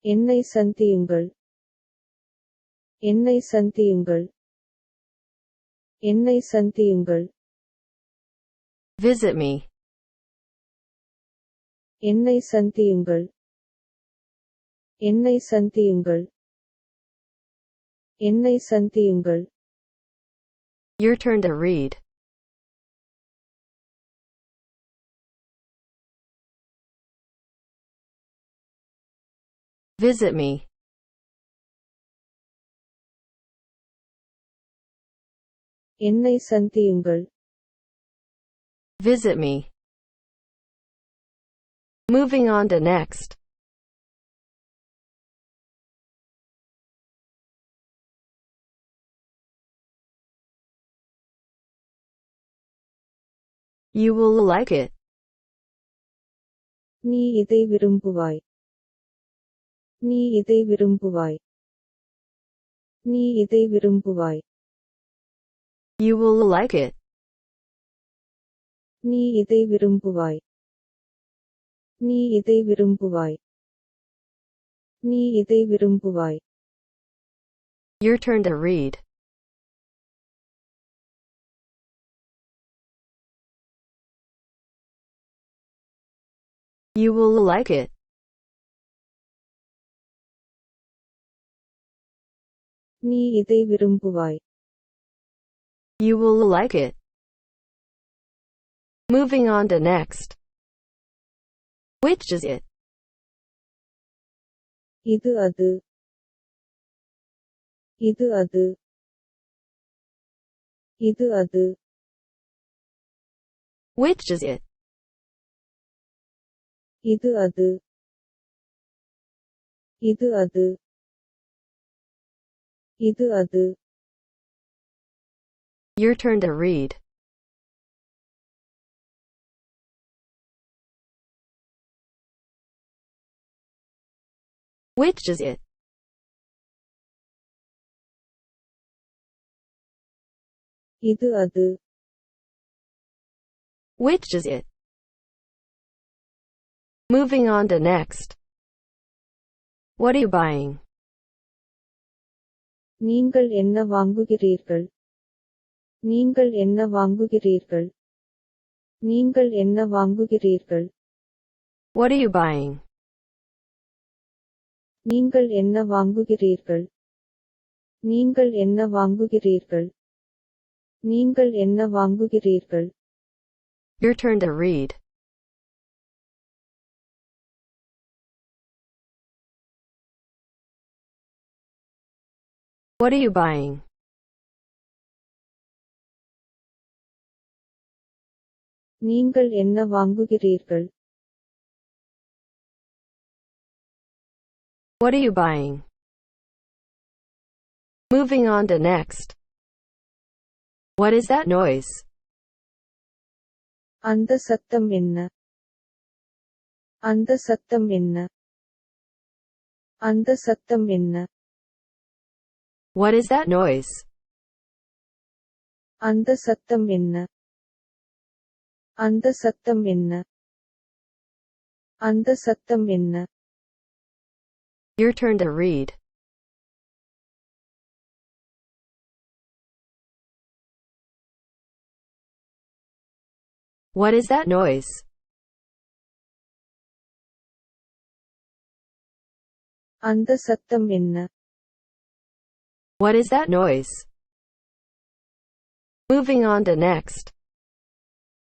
என்னை சந்தியுங்கள். என்னை சந்தியுங்கள். என்னை சந்தியுங்கள். Visit me. என்னை சந்தியுங்கள். என்னை சந்தியுங்கள். என்னை சந்தியுங்கள். Your turn to read. Visit me. என்னை சந்தியுங்கள். Visit me. Moving on to next. You will like it. நீ இதை விரும்புவாய். நீ இதை விரும்புவாய். நீ இதை விரும்புவாய். You will like it. நீ இதை விரும்புவாய். நீ இதை விரும்புவாய். நீ இதை விரும்புவாய். Your turn to read. You will like it. நீ இதை விரும்புவாய். You will like it. Moving on to next. Which is it? இது அது. இது அது. இது அது. Which is it? இது அது. இது அது. இது அது. Your turn to read. Which is it? இது அது. Which is it? Moving on to next. What are you buying? நீங்கள் என்ன வாங்குகிறீர்கள்? நீங்கள் என்ன வாங்குகிறீர்கள்? நீங்கள் என்ன வாங்குகிறீர்கள்? What are you buying? நீங்கள் என்ன வாங்குகிறீர்கள்? நீங்கள் என்ன வாங்குகிறீர்கள்? நீங்கள் என்ன வாங்குகிறீர்கள்? Your turn to read. What are you buying? நீங்கள் என்ன வாங்குகிறீர்கள்? What are you buying? Moving on to next. What is that noise? அந்த சத்தம் என்ன? அந்த சத்தம் என்ன? அந்த சத்தம் என்ன? What is that noise? அந்த சத்தம் என்ன? அந்த சத்தம் என்ன? அந்த சத்தம் என்ன? Your turn to read. What is that noise? அந்த சத்தம் என்ன? What is that noise? Moving on to next.